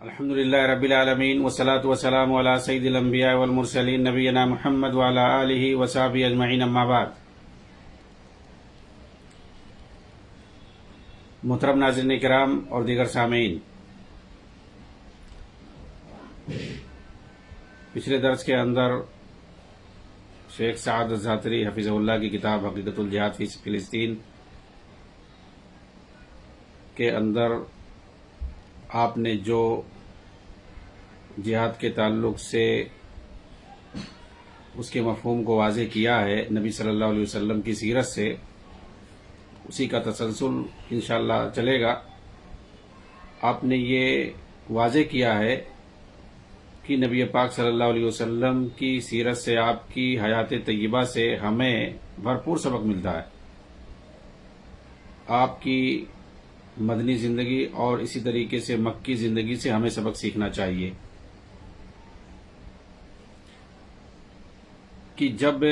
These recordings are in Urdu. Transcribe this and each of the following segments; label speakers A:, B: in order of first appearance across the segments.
A: الحمد للہ رب العالمین والصلاة والسلام علی سید الانبیاء والمرسلین نبینا محمد وعلی آلہ وصحبہ اجمعین، اما بعد۔ محترم ناظرین کرام اور دیگر سامعین، پچھلے درس کے اندر شیخ سعد الزعتری حفظہ اللہ کی کتاب حقیقت الجہاد فی فلسطین کے اندر آپ نے جو جہاد کے تعلق سے اس کے مفہوم کو واضح کیا ہے نبی صلی اللہ علیہ وسلم کی سیرت سے، اسی کا تسلسل انشاءاللہ چلے گا۔ آپ نے یہ واضح کیا ہے کہ نبی پاک صلی اللہ علیہ وسلم کی سیرت سے، آپ کی حیات طیبہ سے ہمیں بھرپور سبق ملتا ہے۔ آپ کی مدنی زندگی اور اسی طریقے سے مکی زندگی سے ہمیں سبق سیکھنا چاہیے کہ جب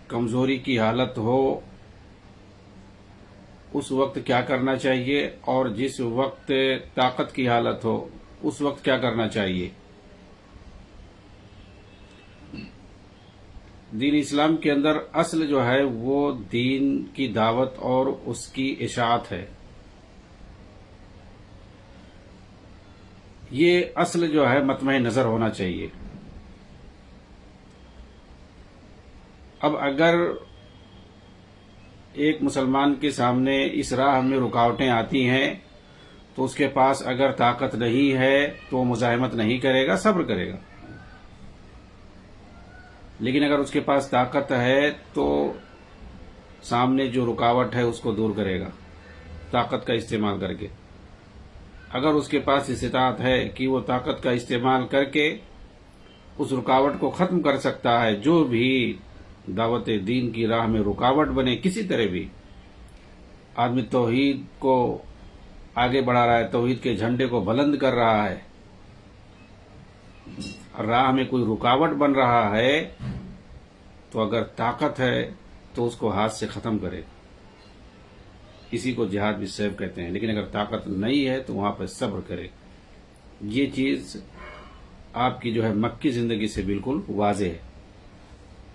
A: کمزوری کی حالت ہو اس وقت کیا کرنا چاہیے، اور جس وقت طاقت کی حالت ہو اس وقت کیا کرنا چاہیے۔ دین اسلام کے اندر اصل جو ہے وہ دین کی دعوت اور اس کی اشاعت ہے۔ یہ اصل جو ہے مطمع نظر ہونا چاہیے۔ اب اگر ایک مسلمان کے سامنے اس راہ میں رکاوٹیں آتی ہیں تو اس کے پاس اگر طاقت نہیں ہے تو وہ مزاحمت نہیں کرے گا، صبر کرے گا۔ لیکن اگر اس کے پاس طاقت ہے تو سامنے جو رکاوٹ ہے اس کو دور کرے گا طاقت کا استعمال کر کے۔ اگر اس کے پاس استطاعت ہے کہ وہ طاقت کا استعمال کر کے اس رکاوٹ کو ختم کر سکتا ہے، جو بھی دعوت دین کی راہ میں رکاوٹ بنے، کسی طرح بھی آدمی توحید کو آگے بڑھا رہا ہے، توحید کے جھنڈے کو بلند کر رہا ہے، راہ میں کوئی رکاوٹ بن رہا ہے تو اگر طاقت ہے تو اس کو ہاتھ سے ختم کرے، اسی کو جہاد بالسیف کہتے ہیں۔ لیکن اگر طاقت نہیں ہے تو وہاں پہ صبر کرے۔ یہ چیز آپ کی جو ہے مکی زندگی سے بالکل واضح ہے،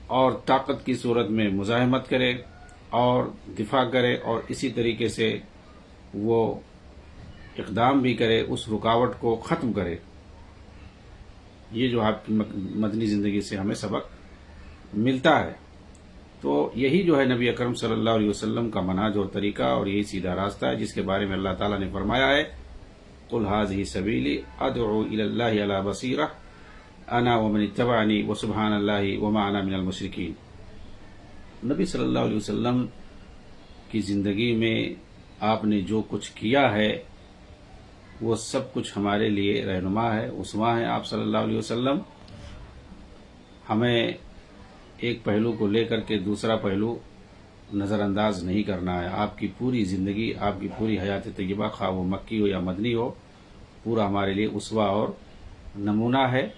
A: اور طاقت کی صورت میں مزاحمت کرے اور دفاع کرے، اور اسی طریقے سے وہ اقدام بھی کرے، اس رکاوٹ کو ختم کرے۔ یہ جو آپ کی مدنی زندگی سے ہمیں سبق ملتا ہے۔ تو یہی جو ہے نبی اکرم صلی اللہ علیہ وسلم کا منہج اور طریقہ، اور یہی سیدھا راستہ ہے جس کے بارے میں اللہ تعالیٰ نے فرمایا ہے قُلْ هَٰذِهِ سَبِيلِي أَدْعُو إِلَى اللَّهِ عَلَىٰ بَصِيرَةٍ أَنَا وَمَنِ اتَّبَعَنِي وَسُبْحَانَ اللَّهِ وَمَا أَنَا مِنَ الْمُشْرِكِينَ۔ نبی صلی اللہ علیہ وسلم کی زندگی میں آپ نے جو کچھ کیا ہے وہ سب کچھ ہمارے لیے رہنما ہے، اسوہ ہے۔ آپ صلی اللہ علیہ وسلم ہمیں ایک پہلو کو لے کر کے دوسرا پہلو نظر انداز نہیں کرنا ہے۔ آپ کی پوری زندگی، آپ کی پوری حیات طیبہ، خواہ وہ مکی ہو یا مدنی ہو، پورا ہمارے لیے اسوہ اور نمونہ ہے۔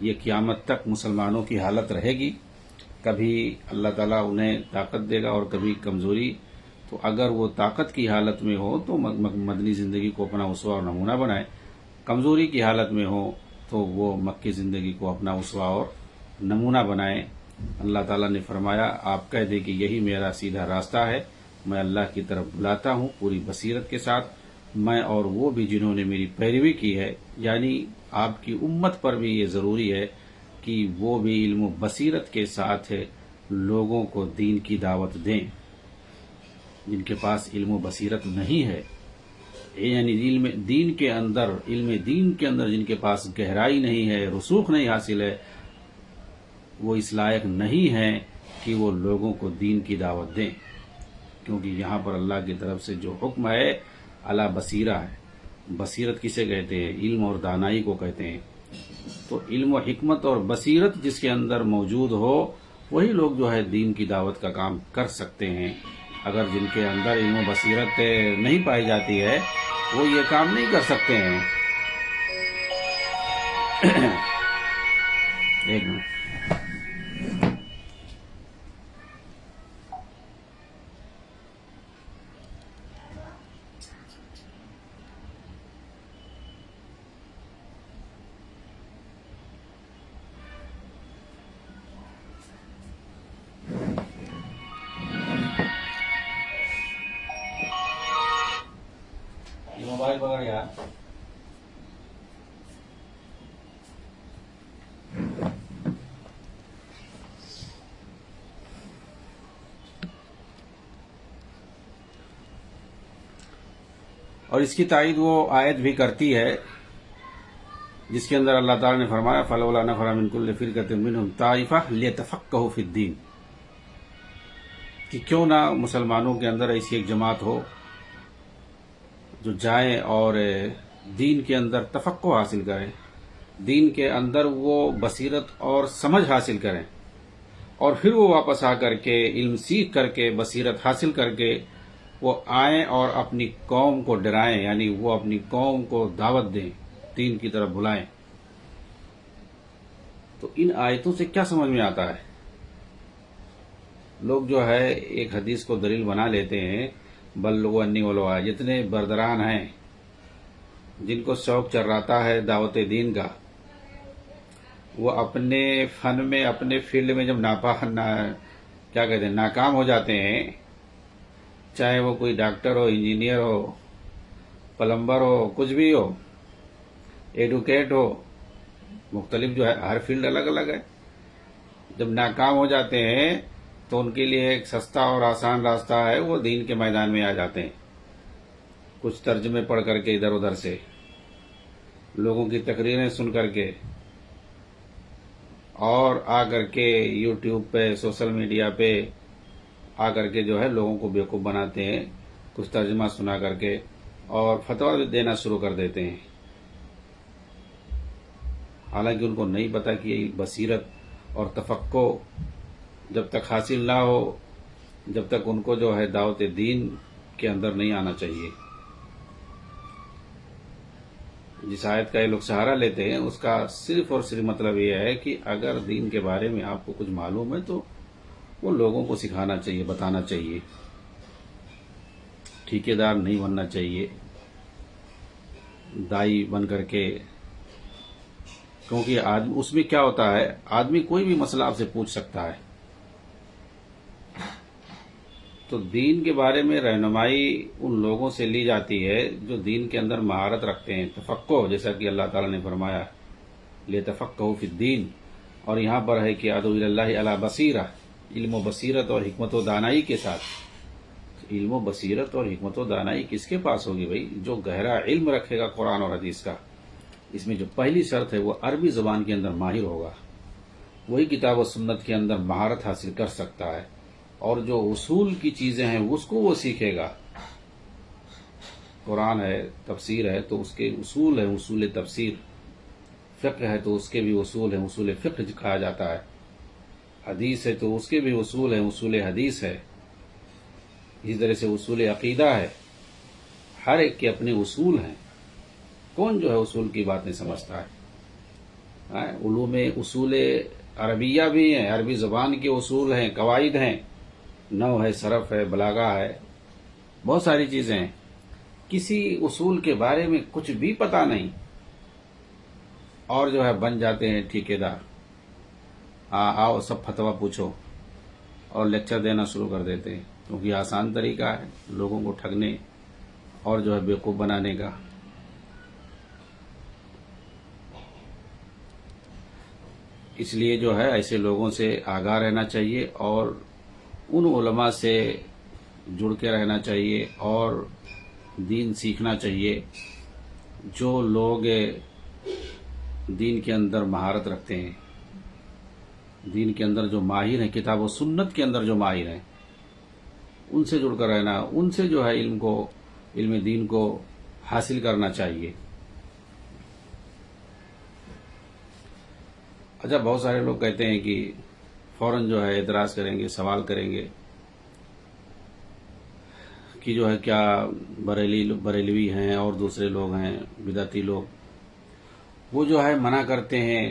A: یہ قیامت تک مسلمانوں کی حالت رہے گی، کبھی اللہ تعالیٰ انہیں طاقت دے گا اور کبھی کمزوری۔ تو اگر وہ طاقت کی حالت میں ہو تو مدنی زندگی کو اپنا اسوہ اور نمونہ بنائے، کمزوری کی حالت میں ہو تو وہ مکی زندگی کو اپنا اسوہ اور نمونہ بنائے۔ اللہ تعالیٰ نے فرمایا آپ کہہ دیں کہ یہی میرا سیدھا راستہ ہے، میں اللہ کی طرف بلاتا ہوں پوری بصیرت کے ساتھ، میں اور وہ بھی جنہوں نے میری پیروی کی ہے۔ یعنی آپ کی امت پر بھی یہ ضروری ہے کہ وہ بھی علم و بصیرت کے ساتھ لوگوں کو دین کی دعوت دیں۔ جن کے پاس علم و بصیرت نہیں ہے، یعنی علم دین کے اندر جن کے پاس گہرائی نہیں ہے، رسوخ نہیں حاصل ہے، وہ اس لائق نہیں ہیں کہ وہ لوگوں کو دین کی دعوت دیں، کیونکہ یہاں پر اللہ کی طرف سے جو حکم ہے علی بصیرہ ہے۔ بصیرت کسے کہتے ہیں؟ علم اور دانائی کو کہتے ہیں۔ تو علم و حکمت اور بصیرت جس کے اندر موجود ہو وہی لوگ جو ہے دین کی دعوت کا کام کر سکتے ہیں۔ اگر جن کے اندر علم و بصیرت نہیں پائی جاتی ہے وہ یہ کام نہیں کر سکتے ہیں۔ ایک منٹ۔ موبائل پکڑ یار. اور اس کی تائید وہ آیت بھی کرتی ہے جس کے اندر اللہ تعالیٰ نے فرمایا فلولا نفر من کل فرقۃ منهم طائفۃ لیتفقہوا فی الدین، کہ کیوں نہ مسلمانوں کے اندر ایسی ایک جماعت ہو جو جائیں اور دین کے اندر تفقہ حاصل کریں، دین کے اندر وہ بصیرت اور سمجھ حاصل کریں، اور پھر وہ واپس آ کر کے علم سیکھ کر کے بصیرت حاصل کر کے وہ آئیں اور اپنی قوم کو ڈرائیں، یعنی وہ اپنی قوم کو دعوت دیں، دین کی طرف بلائیں. تو ان آیتوں سے کیا سمجھ میں آتا ہے؟ لوگ جو ہے ایک حدیث کو دلیل بنا لیتے ہیں، بلغوا انی ولو آیہ. جتنے بردران ہیں جن کو شوق چرراتا ہے دعوت دین کا، وہ اپنے فن میں اپنے فیلڈ میں جب کیا کہتے ہیں ناکام ہو جاتے ہیں، چاہے وہ کوئی ڈاکٹر ہو، انجینئر ہو، پلمبر ہو، کچھ بھی ہو، ایڈوکیٹ ہو، مختلف جو ہے ہر فیلڈ الگ الگ ہے. جب ناکام ہو جاتے ہیں تو ان کے لیے ایک سستا اور آسان راستہ ہے، وہ دین کے میدان میں آ جاتے ہیں، کچھ ترجمے پڑھ کر کے ادھر ادھر سے، لوگوں کی تقریریں سن کر کے، اور آ کر کے یوٹیوب پہ سوشل میڈیا پہ آ کر کے جو ہے لوگوں کو بیوقوف بناتے ہیں، کچھ ترجمہ سنا کر کے اور فتویٰ دینا شروع کر دیتے ہیں. حالانکہ ان کو نہیں پتا کہ یہ بصیرت اور تفقہ جب تک حاصل نہ ہو، جب تک ان کو جو ہے دعوت دین کے اندر نہیں آنا چاہیے. جس آیت کا یہ لوگ سہارا لیتے ہیں اس کا صرف اور صرف مطلب یہ ہے کہ اگر دین کے بارے میں آپ کو کچھ معلوم ہے تو وہ لوگوں کو سکھانا چاہیے، بتانا چاہیے، ٹھیکیدار نہیں بننا چاہیے دائی بن کر کے. کیونکہ اس میں کیا ہوتا ہے، آدمی کوئی بھی مسئلہ آپ سے پوچھ سکتا ہے. تو دین کے بارے میں رہنمائی ان لوگوں سے لی جاتی ہے جو دین کے اندر مہارت رکھتے ہیں، تفقہ، جیسا کہ اللہ تعالیٰ نے فرمایا لیتفقہوا فی الدین. اور یہاں پر ہے کہ ادعو الی اللہ علی بصیرہ، علم و بصیرت اور حکمت و دانائی کے ساتھ. علم و بصیرت اور حکمت و دانائی کس کے پاس ہوگی بھائی؟ جو گہرا علم رکھے گا قرآن اور حدیث کا. اس میں جو پہلی شرط ہے وہ عربی زبان کے اندر ماہر ہوگا، وہی کتاب و سنت کے اندر مہارت حاصل کر سکتا ہے، اور جو اصول کی چیزیں ہیں اس کو وہ سیکھے گا. قرآن ہے، تفسیر ہے تو اس کے اصول ہیں، اصول تفسیر. فقہ ہے تو اس کے بھی اصول ہیں، اصول فقہ کہا جاتا ہے. حدیث ہے تو اس کے بھی اصول ہیں، اصول حدیث ہے. اسی طرح سے اصول عقیدہ ہے. ہر ایک کے اپنے اصول ہیں. کون جو ہے اصول کی بات نہیں سمجھتا ہے؟ علوم اصول عربیہ بھی ہیں، عربی زبان کے اصول ہیں، قواعد ہیں، نحو ہے، صرف ہے، بلاغہ ہے، بہت ساری چیزیں ہیں. کسی اصول کے بارے میں کچھ بھی پتہ نہیں اور جو ہے بن جاتے ہیں ٹھیکیدار. آؤ سب فتویٰ پوچھو اور لیکچر دینا شروع کر دیتے ہیں، کیونکہ آسان طریقہ ہے لوگوں کو ٹھگنے اور جو ہے بیوقوف بنانے کا. اس لیے جو ہے ایسے لوگوں سے آگاہ رہنا چاہیے اور ان علماء سے جڑ کے رہنا چاہیے اور دین سیکھنا چاہیے جو لوگ دین کے اندر مہارت رکھتے ہیں، دین کے اندر جو ماہر ہیں، کتاب و سنت کے اندر جو ماہر ہیں، ان سے جڑ کر رہنا، ان سے جو ہے علم دین کو حاصل کرنا چاہیے. اچھا، بہت سارے لوگ کہتے ہیں کہ فوراً جو ہے اعتراض کریں گے، سوال کریں گے کہ جو ہے کیا بریلوی ہیں اور دوسرے لوگ ہیں بدعتی لوگ، وہ جو ہے منع کرتے ہیں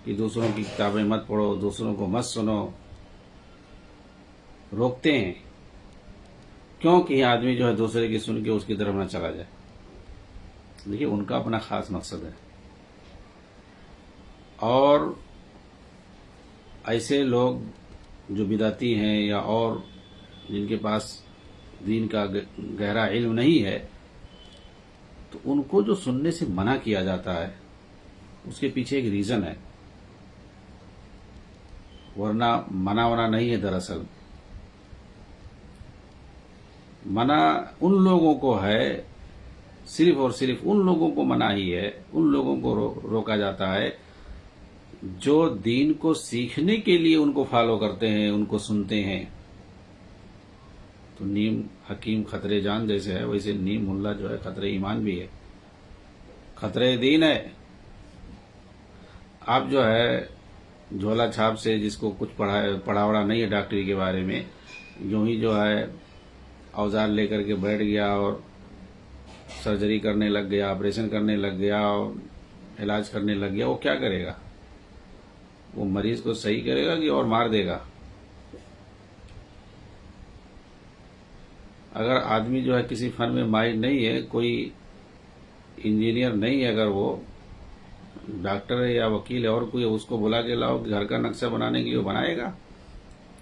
A: کہ دوسروں کی کتابیں مت پڑھو، دوسروں کو مت سنو، روکتے ہیں. کیوں کہ آدمی جو ہے دوسرے کی سن کے اس کی طرف نہ چلا جائے. دیکھیے ان کا اپنا خاص مقصد ہے. اور ایسے لوگ جو بدعتی ہیں یا اور جن کے پاس دین کا گہرا علم نہیں ہے، تو ان کو جو سننے سے منع کیا جاتا ہے اس کے پیچھے ایک ریزن ہے، ورنہ منع ونا نہیں ہے. دراصل منع ان لوگوں کو ہے، صرف اور صرف ان لوگوں کو منع ہی ہے، ان لوگوں کو روکا جاتا ہے جو دین کو سیکھنے کے لیے ان کو فالو کرتے ہیں، ان کو سنتے ہیں. تو نیم حکیم خطرے جان جیسے ہے، ویسے نیم ملا جو ہے خطرے ایمان بھی ہے، خطرے دین ہے. آپ جو ہے جھولا چھاپ سے جس کو کچھ پڑھا وڑا نہیں ہے ڈاکٹری کے بارے میں، یوں ہی جو ہے اوزار لے کر کے بیٹھ گیا اور سرجری کرنے لگ گیا، آپریشن کرنے لگ گیا اور علاج کرنے لگ گیا، وہ کیا کرے گا؟ وہ مریض کو صحیح کرے گا کہ اور مار دے گا؟ اگر آدمی جو ہے کسی فن میں ماہر نہیں ہے، کوئی انجینئر نہیں ہے، اگر وہ ڈاکٹر ہے یا وکیل ہے اور کوئی اس کو بلا کے لاؤ کہ گھر کا نقشہ بنانے کے لیے وہ بنائے گا،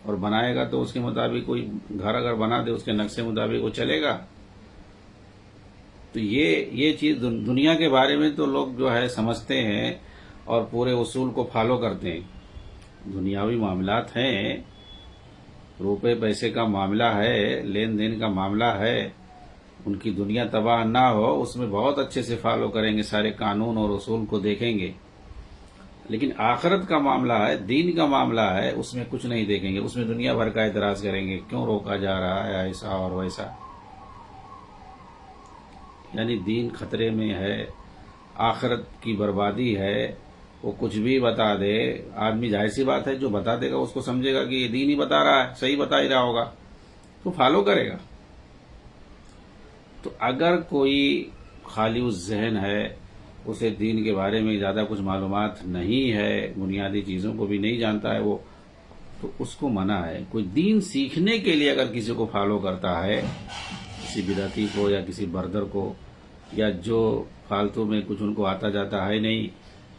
A: اور بنائے گا تو اس کے مطابق کوئی گھر اگر بنا دے اس کے نقشے مطابق وہ چلے گا. تو یہ چیز دنیا کے بارے میں تو لوگ جو ہے سمجھتے ہیں اور پورے اصول کو فالو کرتے ہیں. دنیاوی معاملات ہیں، روپے پیسے کا معاملہ ہے، لین دین کا معاملہ ہے، ان کی دنیا تباہ نہ ہو اس میں بہت اچھے سے فالو کریں گے، سارے قانون اور اصول کو دیکھیں گے. لیکن آخرت کا معاملہ ہے، دین کا معاملہ ہے، اس میں کچھ نہیں دیکھیں گے، اس میں دنیا بھر کا اعتراض کریں گے، کیوں روکا جا رہا ہے ایسا اور ویسا. یعنی دین خطرے میں ہے، آخرت کی بربادی ہے. وہ کچھ بھی بتا دے، آدمی ظاہر سی بات ہے جو بتا دے گا اس کو سمجھے گا کہ یہ دین ہی بتا رہا ہے، صحیح بتا ہی رہا ہوگا، تو فالو کرے گا. تو اگر کوئی خالی الذہن ہے، اسے دین کے بارے میں زیادہ کچھ معلومات نہیں ہے، بنیادی چیزوں کو بھی نہیں جانتا ہے وہ، تو اس کو منع ہے. کوئی دین سیکھنے کے لیے اگر کسی کو فالو کرتا ہے، کسی بدعتی کو یا کسی بردر کو، یا جو فالتو میں کچھ ان کو آتا جاتا ہے نہیں،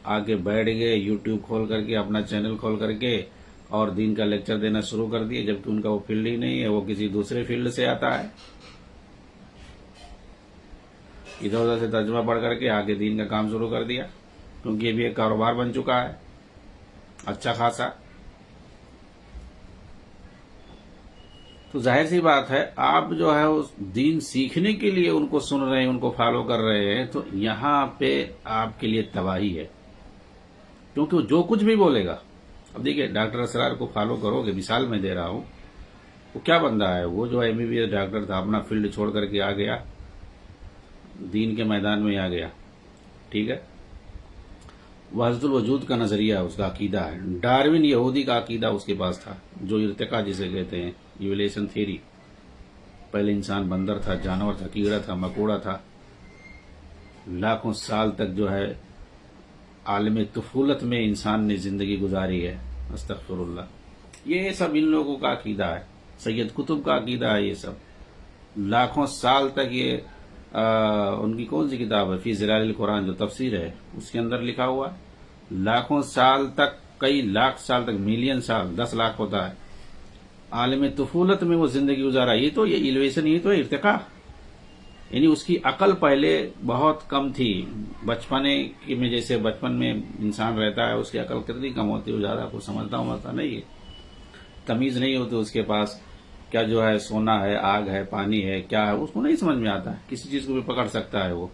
A: آگے بیٹھ گئے یوٹیوب کھول کر کے اپنا چینل کھول کر کے اور دین کا لیکچر دینا شروع کر دیے، جبکہ ان کا وہ فیلڈ ہی نہیں ہے، وہ کسی دوسرے فیلڈ سے آتا ہے. ادھر ادھر سے ترجمہ پڑھ کر کے آگے دین کا کام شروع کر دیا، کیونکہ یہ بھی ایک کاروبار بن چکا ہے اچھا خاصا. تو ظاہر سی بات ہے آپ جو ہے اس دین سیکھنے کے لیے ان کو سن رہے ہیں، ان کو فالو کر رہے ہیں، تو یہاں پہ آپ کے لیے تباہی ہے، کیونکہ جو کچھ بھی بولے گا. اب دیکھیے ڈاکٹر اسرار کو فالو کرو گے، مثال میں دے رہا ہوں، وہ کیا بندہ ہے، وہ جو MBBS ڈاکٹر تھا اپنا فیلڈ چھوڑ کر کے آ گیا، دین کے میدان میں آ گیا، ٹھیک ہے. وحدت الوجود کا نظریہ اس کا عقیدہ ہے. ڈاروین یہودی کا عقیدہ اس کے پاس تھا، جو ارتقاء جسے کہتے ہیں، ایولیشن تھیوری. پہلے انسان بندر تھا، جانور تھا، کیڑا تھا، مکوڑا تھا، لاکھوں سال تک جو ہے عالم طفولت میں انسان نے زندگی گزاری ہے. استغفر اللہ. یہ سب ان لوگوں کا عقیدہ ہے، سید قطب کا عقیدہ ہے. یہ سب لاکھوں سال تک یہ ان کی کون سی کتاب ہے، فی ظلال القرآن جو تفسیر ہے، اس کے اندر لکھا ہوا ہے، لاکھوں سال تک، کئی لاکھ سال تک، ملین سال، 10 لاکھ ہوتا ہے، عالم طفولت میں وہ زندگی گزارا. یہ ایلیویشن، یہ تو ارتقاء. یعنی اس کی عقل پہلے بہت کم تھی، بچپنے میں جیسے بچپن میں انسان رہتا ہے اس کی عقل کتنی کم ہوتی ہے، وہ زیادہ کچھ سمجھتا نہیں ہے، تمیز نہیں ہوتی اس کے پاس، کیا جو ہے سونا ہے، آگ ہے، پانی ہے، کیا ہے اس کو نہیں سمجھ میں آتا ہے. کسی چیز کو بھی پکڑ سکتا ہے، وہ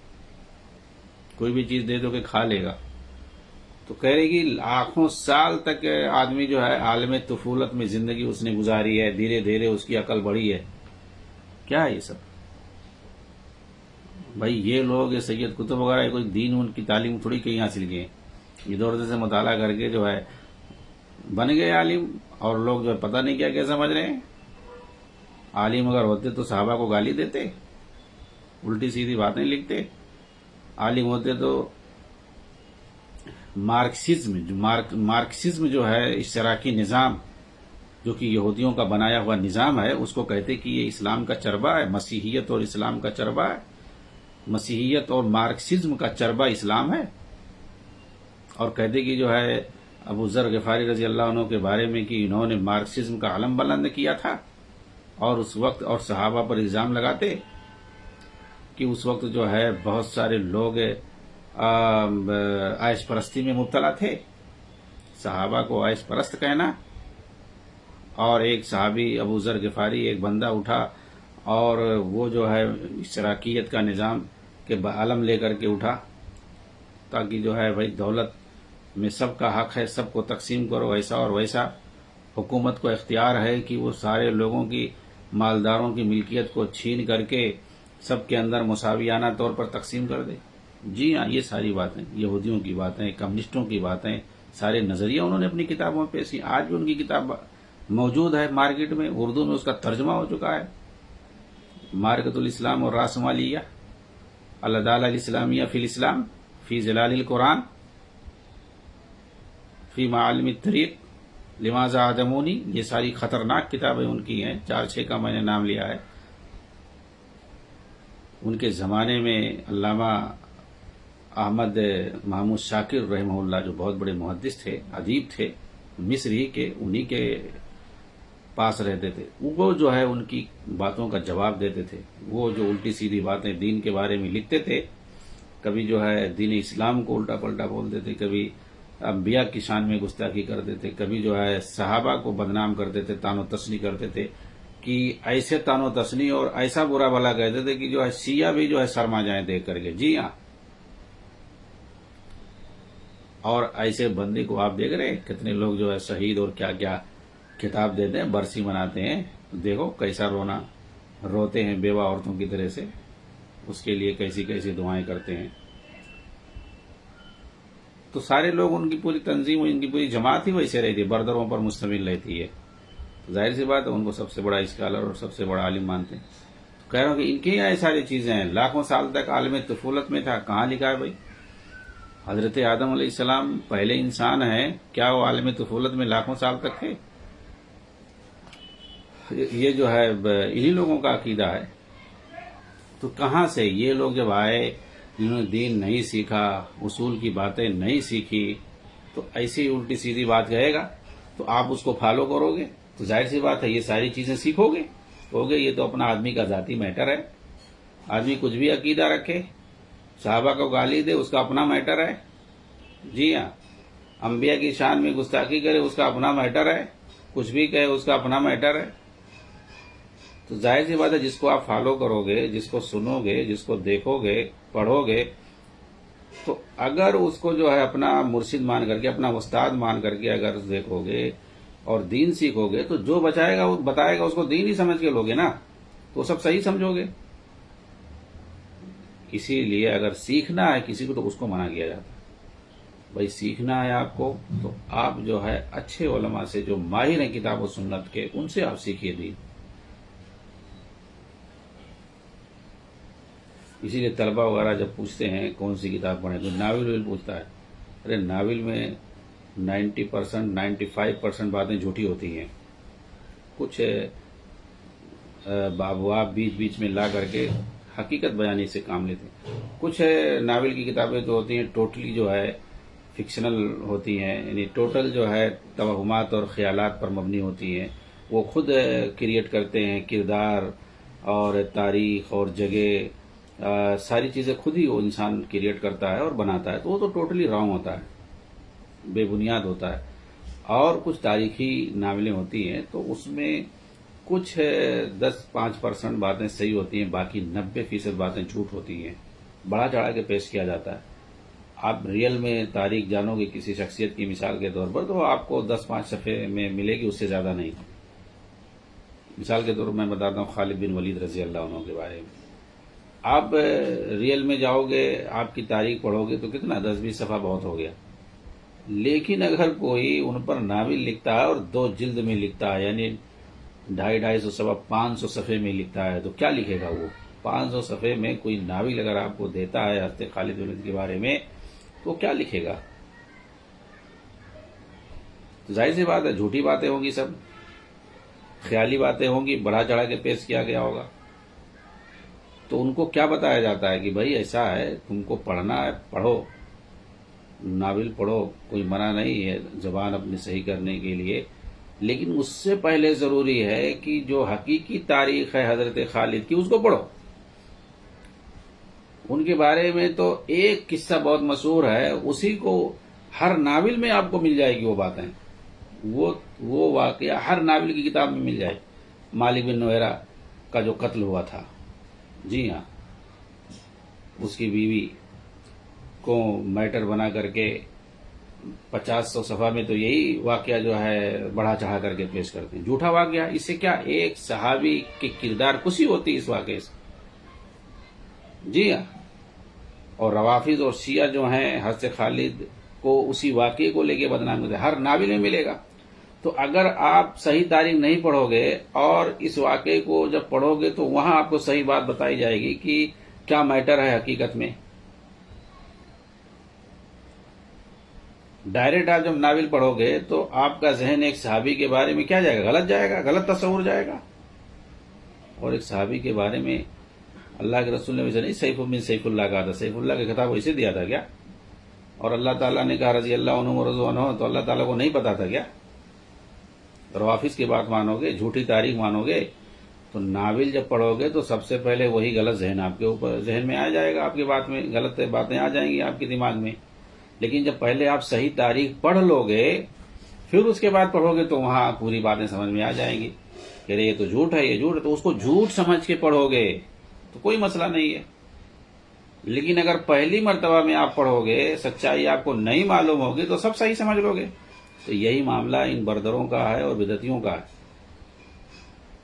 A: کوئی بھی چیز دے دو کہ کھا لے گا. تو کہہ رہے کہ لاکھوں سال تک آدمی جو ہے عالم طفولت میں زندگی اس نے گزاری ہے، دھیرے دھیرے اس کی عقل بڑھی ہے. کیا ہے یہ سب بھائی؟ یہ لوگ یہ سید قطب وغیرہ کوئی دین ان کی تعلیم تھوڑی کہیں حاصل کیے، ادھر ادھر سے مطالعہ کر کے جو ہے بن گئے عالم، اور لوگ جو ہے پتہ نہیں کیا سمجھ رہے ہیں. عالم اگر ہوتے تو صحابہ کو گالی دیتے، الٹی سیدھی باتیں لکھتے. عالم ہوتے تو مارکسزم جو ہے، اشتراکی نظام جو کہ یہودیوں کا بنایا ہوا نظام ہے، اس کو کہتے کہ یہ اسلام کا چربہ ہے، مسیحیت اور اسلام کا چربہ ہے، مسیحیت اور مارکسزم کا چربہ اسلام ہے. اور کہتے کہ جو ہے ابو ذر غفاری رضی اللہ عنہ کے بارے میں کہ انہوں نے مارکسزم کا علم بلند کیا تھا، اور اس وقت اور صحابہ پر الزام لگاتے کہ اس وقت جو ہے بہت سارے لوگ عیش پرستی میں مبتلا تھے. صحابہ کو عیش پرست کہنا. اور ایک صحابی ابو ذر غفاری ایک بندہ اٹھا اور وہ جو ہے اشتراکیت کا نظام کے علم لے کر کے اٹھا تاکہ جو ہے بھائی دولت میں سب کا حق ہے, سب کو تقسیم کرو, ایسا اور ویسا. حکومت کو اختیار ہے کہ وہ سارے لوگوں کی مالداروں کی ملکیت کو چھین کر کے سب کے اندر مساویانہ طور پر تقسیم کر دے. جی ہاں, یہ ساری باتیں یہودیوں کی باتیں, کمیونسٹوں کی باتیں, سارے نظریہ انہوں نے اپنی کتابوں میں پیش کی. آج بھی ان کی کتاب موجود ہے مارکیٹ میں, اردو میں اس کا ترجمہ ہو چکا ہے. معرکۃ الاسلام اور راسمالیہ, العدالہ الاسلامیہ فی الاسلام, فی ظلال القرآن, فی معالم الطریق, لماذا عدمونی, یہ ساری خطرناک کتابیں ان کی ہیں. 4-6 کا میں نے نام لیا ہے. ان کے زمانے میں علامہ احمد محمود شاکر رحمہ اللہ جو بہت بڑے محدث تھے, ادیب تھے, مصری کے, انہی کے پاس رہتے تھے. وہ جو ہے ان کی باتوں کا جواب دیتے تھے. وہ جو الٹی سیدھی باتیں دین کے بارے میں لکھتے تھے, کبھی جو ہے دین اسلام کو الٹا پلٹا بولتے تھے, کبھی انبیاء کی شان میں گستاخی کرتے تھے, کبھی جو ہے صحابہ کو بدنام کرتے تھے, تان و تسنی کرتے تھے کہ ایسے تان و تسنی اور ایسا برا بھلا کہتے تھے کہ جو ہے شیعہ بھی جو ہے شرما جائیں دیکھ کر کے. جی ہاں, اور ایسے بندے کو آپ دیکھ رہے ہیں کتنے لوگ جو ہے شہید اور کیا کیا کتاب دیتے ہیں, برسی مناتے ہیں. دیکھو کیسا روتے ہیں بیوہ عورتوں کی طرح سے, اس کے لیے کیسی کیسی دعائیں کرتے ہیں. تو سارے لوگ, ان کی پوری تنظیم, ان کی پوری جماعت ہی ویسے رہتی ہے, بردروں پر مشتمل رہتی ہے. ظاہر سی بات ہے ان کو سب سے بڑا اسکالر اور سب سے بڑا عالم مانتے ہیں. کہہ رہا ہوں کہ ان کے یہاں یہ ساری چیزیں ہیں. لاکھوں سال تک عالم طفولت میں تھا, کہاں لکھا ہے بھائی؟ حضرت آدم علیہ السلام پہلے انسان ہیں, کیا وہ عالم طفولت میں لاکھوں سال تک تھے؟ یہ جو ہے انہی لوگوں کا عقیدہ ہے. تو کہاں سے یہ لوگ جب آئے, جنہوں نے دین نہیں سیکھا, اصول کی باتیں نہیں سیکھی, تو ایسی الٹی سیدھی بات کہے گا تو آپ اس کو فالو کرو گے. تو ظاہر سی بات ہے یہ ساری چیزیں سیکھو گے, کہوگے یہ تو اپنا آدمی کا ذاتی میٹر ہے. آدمی کچھ بھی عقیدہ رکھے, صحابہ کو گالی دے, اس کا اپنا میٹر ہے. جی ہاں, انبیاء کی شان میں گستاخی کرے, اس کا اپنا میٹر ہے. کچھ بھی کہے, اس کا اپنا میٹر ہے. تو ظاہر سی بات ہے جس کو آپ فالو کرو گے, جس کو سنو گے, جس کو دیکھو گے, پڑھو گے, تو اگر اس کو جو ہے اپنا مرشد مان کر کے, اپنا استاد مان کر کے اگر دیکھو گے اور دین سیکھو گے, تو جو بچائے گا وہ بتائے گا اس کو دین ہی سمجھ کے لوگے نا, تو سب صحیح سمجھو گے. اسی لیے اگر سیکھنا ہے کسی کو تو اس کو منع کیا جاتا ہے. بھائی سیکھنا ہے آپ کو تو آپ جو ہے اچھے علماء سے, جو ماہر ہیں کتاب و سنت کے, ان سے آپ سیکھیے دین. اسی لیے طلبہ وغیرہ جب پوچھتے ہیں کون سی کتاب پڑھیں, تو ناول پوچھتا ہے. ارے ناول میں 90%, 95% باتیں جھوٹی ہوتی ہیں. کچھ ابواب بیچ بیچ میں لا کر کے حقیقت بیانی سے کام لیتے ہیں. کچھ ناول کی کتابیں جو ہوتی ہیں ٹوٹلی جو ہے فکشنل ہوتی ہیں, یعنی ٹوٹل جو ہے توہمات اور خیالات پر مبنی ہوتی ہیں. وہ خود کریٹ کرتے ہیں کردار اور تاریخ اور جگہ, ساری چیزیں خود ہی وہ انسان کریٹ کرتا ہے اور بناتا ہے. تو وہ تو ٹوٹلی رانگ ہوتا ہے, بے بنیاد ہوتا ہے. اور کچھ تاریخی ناولیں ہوتی ہیں تو اس میں کچھ 10-5% باتیں صحیح ہوتی ہیں, باقی 90% باتیں جھوٹ ہوتی ہیں. بڑا چڑھا کے پیش کیا جاتا ہے. آپ ریئل میں تاریخ جانو گے کسی شخصیت کی مثال کے طور پر, تو آپ کو 10-5 صفحے میں ملے گی, اس سے زیادہ نہیں. مثال کے طور پر میں بتاتا ہوں خالد بن ولید رضی اللہ عنہ کے بارے میں. آپ ریئل میں جاؤ گے, آپ کی تاریخ پڑھو گے تو کتنا 10-20 صفحہ بہت ہو گیا. لیکن اگر کوئی ان پر ناول لکھتا ہے اور 2 جلد میں لکھتا ہے, یعنی 250-250 صفحہ 500 صفحے میں لکھتا ہے, تو کیا لکھے گا وہ؟ 500 صفحے میں کوئی ناول اگر آپ کو دیتا ہے حضرت خالد بن ولید کے بارے میں, تو کیا لکھے گا؟ تو ظاہر سی بات ہے جھوٹی باتیں ہوں گی, سب خیالی باتیں ہوں گی, بڑھا چڑھا کے پیش کیا گیا ہوگا. تو ان کو کیا بتایا جاتا ہے کہ بھائی ایسا ہے, تم کو پڑھنا ہے پڑھو, ناول پڑھو, کوئی منع نہیں ہے زبان اپنی صحیح کرنے کے لیے. لیکن اس سے پہلے ضروری ہے کہ جو حقیقی تاریخ ہے حضرت خالد کی, اس کو پڑھو. ان کے بارے میں تو ایک قصہ بہت مشہور ہے، اسی کو ہر ناول میں آپ کو مل جائے گی وہ باتیں، وہ واقعہ ہر ناول کی کتاب میں مل جائے، مالک بن نویرہ کا جو قتل ہوا تھا، جی ہاں، اس کی بیوی کو میٹر بنا کر کے 50-100 صفحہ میں تو یہی واقعہ جو ہے بڑھا چڑھا کر کے پیش کرتے ہیں، جھوٹا واقعہ، اس سے کیا ایک صحابی کی کردار کشی ہوتی ہے اس واقعے سے، جی ہاں۔ اور روافض اور شیعہ جو ہیں حضرت خالد کو اسی واقعے کو لے کے بدنام کرتے ہیں، ہر ناول میں ملے گا۔ تو اگر آپ صحیح تاریخ نہیں پڑھو گے اور اس واقعے کو جب پڑھو گے تو وہاں آپ کو صحیح بات بتائی جائے گی کہ کیا میٹر ہے حقیقت میں۔ ڈائریکٹ آپ جب ناول پڑھو گے تو آپ کا ذہن ایک صحابی کے بارے میں کیا جائے گا، غلط جائے گا، غلط تصور جائے گا۔ اور ایک صحابی کے بارے میں اللہ کے رسول نے ویسے نہیں سیف بن سیف اللہ کہا تھا، سیف اللہ کا خطاب ویسے دیا تھا کیا؟ اور اللہ تعالیٰ نے کہا رضی اللہ عنہ ورضوا عنہ، تو اللہ تعالیٰ کو نہیں پتا تھا کیا؟ روافض کی بات مانو گے، جھوٹی تاریخ مانو گے تو ناول جب پڑھو گے تو سب سے پہلے وہی غلط ذہن آپ کے اوپر ذہن میں آ جائے گا، آپ کی بات میں غلط باتیں آ جائیں گی آپ کے دماغ میں۔ لیکن جب پہلے آپ صحیح تاریخ پڑھ لو گے پھر اس کے بعد پڑھو گے تو وہاں پوری باتیں سمجھ میں آ جائیں گی کہ یہ تو جھوٹ ہے، یہ جھوٹ ہے، تو اس کو جھوٹ سمجھ کے پڑھو گے تو کوئی مسئلہ نہیں ہے۔ لیکن اگر پہلی مرتبہ میں آپ پڑھو گے، سچائی آپ کو نہیں معلوم ہوگی تو سب صحیح سمجھ لو گے۔ تو یہی معاملہ ان بردروں کا ہے اور بدعتیوں کا ہے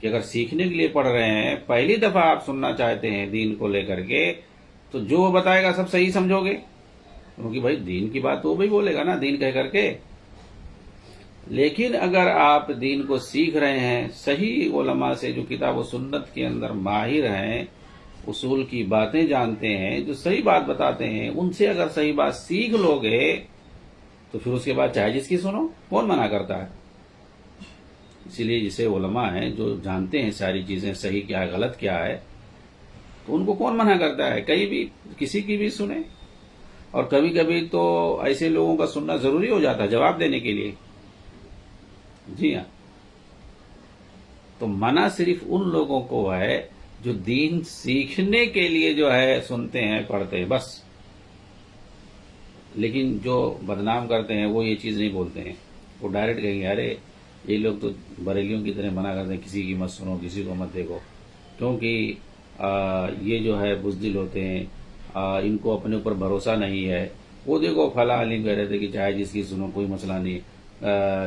A: کہ اگر سیکھنے کے لیے پڑھ رہے ہیں، پہلی دفعہ آپ سننا چاہتے ہیں دین کو لے کر کے، تو جو وہ بتائے گا سب صحیح سمجھو گے، کیونکہ بھائی دین کی بات تو وہ بھی بولے گا نا دین کہہ کر کے۔ لیکن اگر آپ دین کو سیکھ رہے ہیں صحیح علماء سے جو کتاب و سنت کے اندر ماہر ہیں، اصول کی باتیں جانتے ہیں، جو صحیح بات بتاتے ہیں، ان سے اگر صحیح بات سیکھ لو گے تو پھر اس کے بعد چاہے جس کی سنو، کون منع کرتا ہے؟ اسی لیے جسے علماء ہیں جو جانتے ہیں ساری چیزیں صحیح کیا ہے غلط کیا ہے، تو ان کو کون منع کرتا ہے؟ کہیں بھی کسی کی بھی سنیں۔ اور کبھی کبھی تو ایسے لوگوں کا سننا ضروری ہو جاتا ہے جواب دینے کے لیے، جی ہاں۔ تو منع صرف ان لوگوں کو ہے جو دین سیکھنے کے لیے جو ہے سنتے ہیں پڑھتے ہیں بس، لیکن جو بدنام کرتے ہیں وہ یہ چیز نہیں بولتے ہیں، وہ ڈائریکٹ کہیں گے ارے یہ لوگ تو بریلیوں کی طرح منع کرتے ہیں کسی کی مت سنو، کسی کو مت دیکھو، کیونکہ یہ جو ہے بزدل ہوتے ہیں، ان کو اپنے اوپر بھروسہ نہیں ہے۔ وہ دیکھو فلاں عالم کہہ رہے تھے کہ چاہے جس کی سنو کوئی مسئلہ نہیں،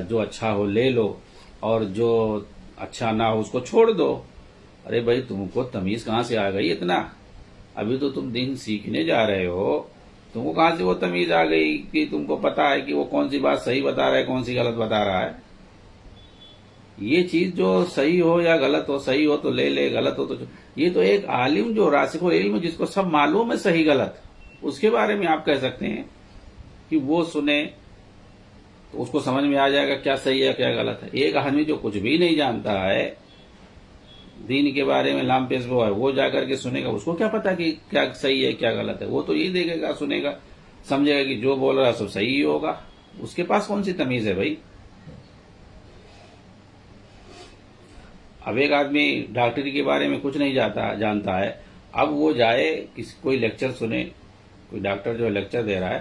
A: جو اچھا ہو لے لو اور جو اچھا نہ ہو اس کو چھوڑ دو۔ ارے بھائی تم کو تمیز کہاں سے آ گئی اتنا؟ ابھی تو تم دین سیکھنے جا رہے ہو، تم کو کہاں سے وہ تمیز آ گئی کہ تم کو پتا ہے کہ وہ کون سی بات صحیح بتا رہا ہے کون سی غلط بتا رہا ہے؟ یہ چیز جو صحیح ہو یا غلط ہو، صحیح ہو تو لے لے، غلط ہو تو یہ تو ایک عالم جو راسخ العلم جس کو سب معلوم ہے صحیح غلط، اس کے بارے میں آپ کہہ سکتے ہیں کہ وہ سنے تو اس کو سمجھ میں آ جائے گا کیا صحیح ہے کیا غلط ہے۔ ایک آدمی جو کچھ بھی نہیں جانتا ہے دین کے بارے میں، لام پیس وہ ہے، وہ جا کر کے سنے گا، اس کو کیا پتا کہ کیا صحیح ہے کیا غلط ہے؟ وہ تو یہ دیکھے گا، سنے گا، سمجھے گا کہ جو بول رہا ہے سب صحیح ہی ہوگا۔ اس کے پاس کون سی تمیز ہے بھائی؟ اب ایک آدمی ڈاکٹری کے بارے میں کچھ نہیں جانتا ہے، اب وہ جائے کوئی لیکچر سنے، کوئی ڈاکٹر جو لیکچر دے رہا ہے،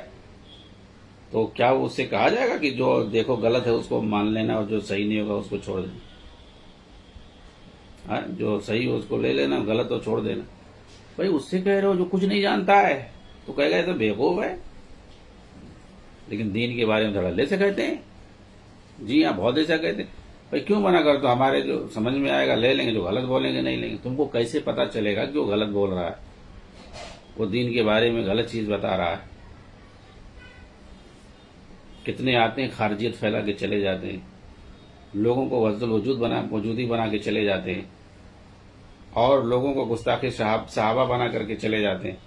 A: تو کیا اس سے کہا جائے گا کہ جو دیکھو غلط ہے اس کو مان لینا اور جو صحیح نہیں ہوگا اس کو چھوڑ دینا؟ جو صحیح ہو اس کو لے لینا، غلط ہو چھوڑ دینا۔ بھائی اس سے کہہ رہے ہو جو کچھ نہیں جانتا ہے تو کہے گا یہ تو بیوقوف ہے، لیکن دین کے بارے میں دھڑلے سے کہتے ہیں، جی ہاں بہت ایسا کہتے ہیں۔ بھائی کیوں منع کر؟ تو ہمارے جو سمجھ میں آئے گا لے لیں گے، جو غلط بولیں گے نہیں لیں گے۔ تم کو کیسے پتا چلے گا کہ وہ غلط بول رہا ہے، وہ دین کے بارے میں غلط چیز بتا رہا ہے؟ کتنے آتے ہیں خارجیت پھیلا کے چلے جاتے ہیں، لوگوں کو وحدت الوجود وجودی بنا کے چلے جاتے ہیں، اور لوگوں کو گستاخی صحابہ بنا کر کے چلے جاتے ہیں،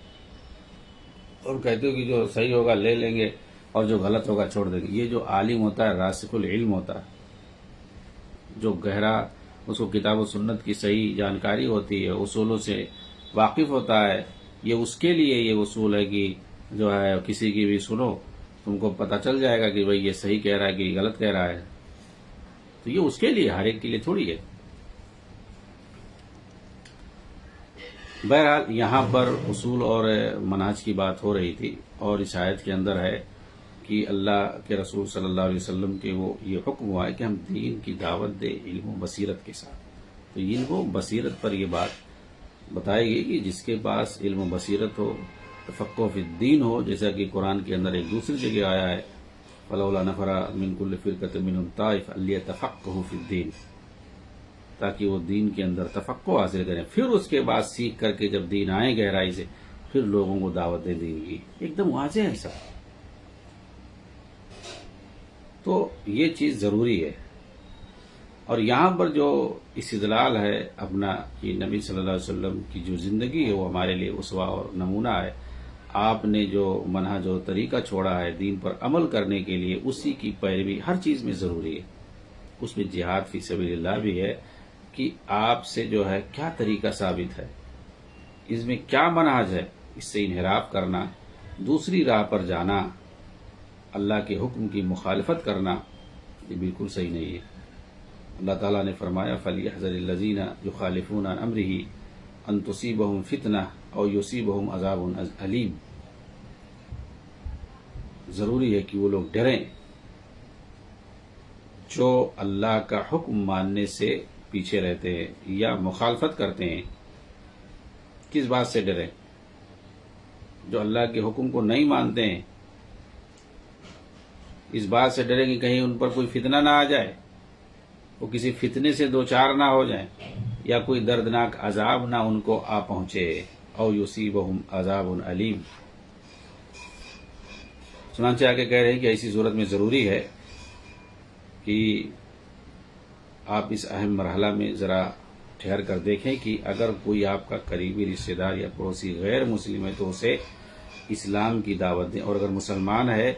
A: اور کہتے ہو کہ جو صحیح ہوگا لے لیں گے اور جو غلط ہوگا چھوڑ دیں گے۔ یہ جو عالم ہوتا ہے راسخ العلم ہوتا ہے، جو گہرا اس کو کتاب و سنت کی صحیح جانکاری ہوتی ہے، اصولوں سے واقف ہوتا ہے، یہ اس کے لیے یہ اصول ہے کہ جو ہے کسی کی بھی سنو تم کو پتہ چل جائے گا کہ بھئی یہ صحیح کہہ رہا ہے کہ غلط کہہ رہا ہے۔ تو یہ اس کے لیے، ہر ایک کے لیے تھوڑی ہے۔ بہرحال یہاں پر اصول اور منہج کی بات ہو رہی تھی، اور اس آیت کے اندر ہے کہ اللہ کے رسول صلی اللہ علیہ وسلم کے وہ یہ حکم ہوا ہے کہ ہم دین کی دعوت دیں علم و بصیرت کے ساتھ. تو علم و بصیرت پر یہ بات بتائی گئی کہ جس کے پاس علم و بصیرت ہو، تفقہ فی الدین ہو، جیسا کہ قرآن کے اندر ایک دوسری جگہ آیا ہے فلولا نفر من کل فرقۃ منہم طائفۃ لیتفقہوا فی الدین، تاکہ وہ دین کے اندر تفقہ حاصل کریں، پھر اس کے بعد سیکھ کر کے جب دین آئیں گہرائی سے پھر لوگوں کو دعوت دیں دین کی. ایک دم واضح ہے سب. تو یہ چیز ضروری ہے. اور یہاں پر جو استدلال ہے اپنا کہ نبی صلی اللہ علیہ وسلم کی جو زندگی ہے وہ ہمارے لیے اسوہ اور نمونہ ہے، آپ نے جو منہج اور طریقہ چھوڑا ہے دین پر عمل کرنے کے لیے اسی کی پیروی ہر چیز میں ضروری ہے. اس میں جہاد فی سبیل اللہ بھی ہے کہ آپ سے جو ہے کیا طریقہ ثابت ہے، اس میں کیا منہج ہے، اس سے انحراف کرنا، دوسری راہ پر جانا، اللہ کے حکم کی مخالفت کرنا، یہ بالکل صحیح نہیں ہے. اللہ تعالیٰ نے فرمایا فَلْيَحْذَرِ الَّذِينَ يُخَالِفُونَ عَنْ أَمْرِهِ أَن تُصِيبَهُمْ فِتْنَةٌ أَوْ يُصِيبَهُمْ عَذَابٌ أَلِيمٌ. ضروری ہے کہ وہ لوگ ڈریں جو اللہ کا حکم ماننے سے پیچھے رہتے ہیں یا مخالفت کرتے ہیں. کس بات سے ڈریں؟ جو اللہ کے حکم کو نہیں مانتے ہیں اس بات سے ڈریں کہ کہیں ان پر کوئی فتنہ نہ آ جائے، وہ کسی فتنے سے دوچار نہ ہو جائیں، یا کوئی دردناک عذاب نہ ان کو آ پہنچے. او یصیبہم عذاب علیم. چنانچہ آگے کہہ رہے ہیں کہ ایسی صورت میں ضروری ہے کہ آپ اس اہم مرحلہ میں ذرا ٹھہر کر دیکھیں کہ اگر کوئی آپ کا قریبی رشتہ دار یا پڑوسی غیر مسلم ہے تو اسے اسلام کی دعوت دیں، اور اگر مسلمان ہے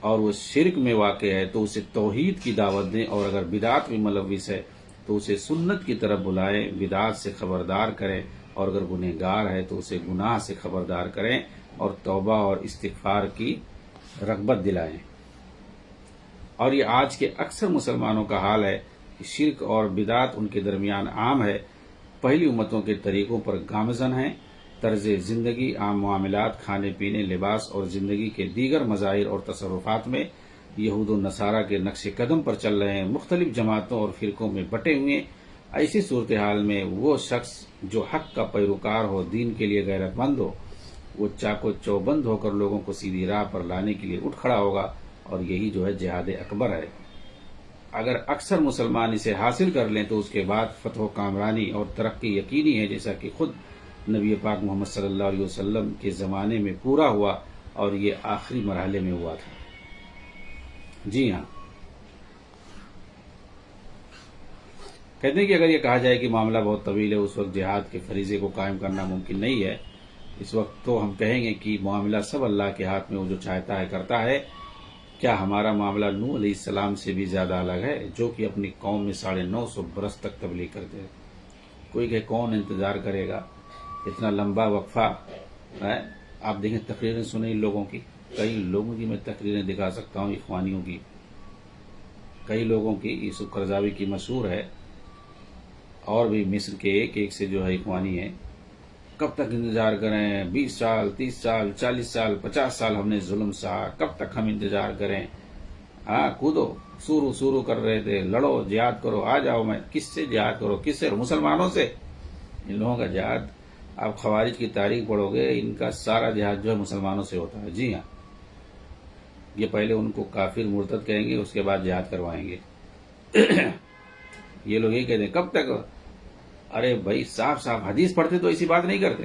A: اور وہ شرک میں واقع ہے تو اسے توحید کی دعوت دیں، اور اگر بدعت میں ملوث ہے تو اسے سنت کی طرف بلائیں، بدعت سے خبردار کریں، اور اگر گنہگار ہے تو اسے گناہ سے خبردار کریں اور توبہ اور استغفار کی رغبت دلائیں. اور یہ آج کے اکثر مسلمانوں کا حال ہے کہ شرک اور بدعت ان کے درمیان عام ہے، پہلی امتوں کے طریقوں پر گامزن ہیں، طرز زندگی، عام معاملات، کھانے پینے، لباس اور زندگی کے دیگر مظاہر اور تصرفات میں یہود و نصارہ کے نقش قدم پر چل رہے ہیں، مختلف جماعتوں اور فرقوں میں بٹے ہوئے. ایسی صورتحال میں وہ شخص جو حق کا پیروکار ہو، دین کے لیے غیرت مند ہو، وہ چاق و چوبند ہو کر لوگوں کو سیدھی راہ پر لانے کے لیے اٹھ کھڑا ہوگا، اور یہی جو ہے جہاد اکبر ہے. اگر اکثر مسلمان اسے حاصل کر لیں تو اس کے بعد فتح و کامرانی اور ترقی یقینی ہے، جیسا کہ خود نبی پاک محمد صلی اللہ علیہ وسلم کے زمانے میں پورا ہوا اور یہ آخری مرحلے میں ہوا تھا. جی ہاں، کہتے ہیں کہ اگر یہ کہا جائے کہ معاملہ بہت طویل ہے، اس وقت جہاد کے فریضے کو قائم کرنا ممکن نہیں ہے. اس وقت تو ہم کہیں گے کہ معاملہ سب اللہ کے ہاتھ میں، وہ جو چاہتا ہے کرتا ہے. کیا ہمارا معاملہ نوح علیہ السلام سے بھی زیادہ الگ ہے، جو کہ اپنی قوم میں 950 برس تک تبلیغ کرتے ہیں؟ کوئی کہ کون انتظار کرے گا اتنا لمبا وقفہ ہے. آپ دیکھیں تقریریں سنیں ان لوگوں کی، کئی لوگوں کی میں تقریریں دکھا سکتا ہوں، اخوانیوں کی، کئی لوگوں کی. یوسف قرضاوی کی مشہور ہے، اور بھی مصر کے ایک سے جو ہے اخوانی ہے. کب تک انتظار کریں؟ 20 سال، 30 سال، 40 سال، 50 سال ہم نے ظلم سہا، کب تک ہم انتظار کریں؟ ہاں کودو، سورو کر رہے تھے، لڑو، جہاد کرو، آ جاؤ. میں کس سے جہاد کرو؟ کس سے؟ مسلمانوں سے. ان لوگوں کا جہاد، آپ خوارج کی تاریخ پڑھو گے، ان کا سارا جہاد جو ہے مسلمانوں سے ہوتا ہے. جی ہاں، یہ پہلے ان کو کافر مرتد کہیں گے، اس کے بعد جہاد کروائیں گے. یہ لوگ یہی کہتے ہیں کب تک. ارے بھائی صاف حدیث پڑھتے تو ایسی بات نہیں کرتے.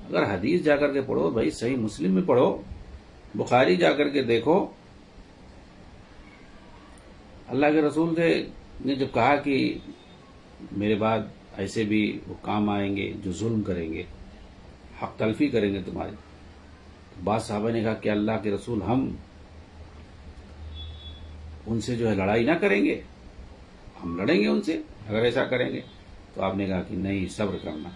A: اگر حدیث جا کر کے پڑھو بھائی، صحیح مسلم میں پڑھو، بخاری جا کر کے دیکھو. اللہ کے رسول نے جب کہا کہ میرے بعد ایسے بھی حکام آئیں گے جو ظلم کریں گے، حق تلفی کریں گے تمہاری، بعض صحابہ نے کہا کہ اللہ کے رسول ہم ان سے جو ہے لڑائی نہ کریں گے، ہم لڑیں گے ان سے اگر ایسا کریں گے. تو آپ نے کہا کہ نہیں، صبر کرنا.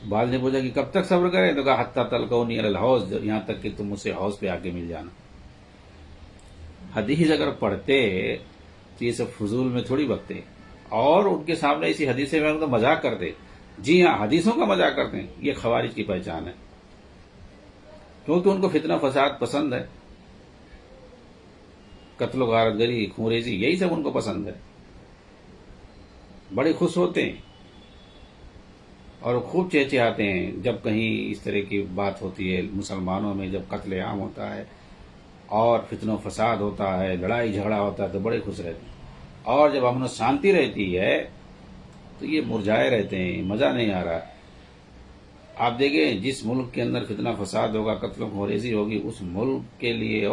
A: بعض نے پوچھا کہ کب تک صبر کریں؟ تو کہا حتی تلقونی علی الحوض، یہاں تک کہ تم مجھ سے حوض پہ آ کے مل جانا. حدیث اگر پڑھتے تو یہ سب فضول میں تھوڑی بکتے، اور ان کے سامنے اسی حدیث میں تو مذاق کرتے. جی ہاں، حدیثوں کا مذاق کرتے ہیں، یہ خوارج کی پہچان ہے، کیونکہ ان کو فتنہ فساد پسند ہے، قتل و غارت گری، خونریزی، یہی سب ان کو پسند ہے، بڑے خوش ہوتے ہیں اور خوب چہچہاتے ہیں جب کہیں اس طرح کی بات ہوتی ہے مسلمانوں میں، جب قتل عام ہوتا ہے اور فتنہ و فساد ہوتا ہے، لڑائی جھگڑا ہوتا ہے تو بڑے خوش رہتے ہیں، اور جب امن و شانتی رہتی ہے تو یہ مرجھائے رہتے ہیں، مزہ نہیں آ رہا۔ آپ دیکھیں جس ملک کے اندر فتنہ فساد ہوگا، قتل و خونریزی ہوگی، اس ملک کے لیے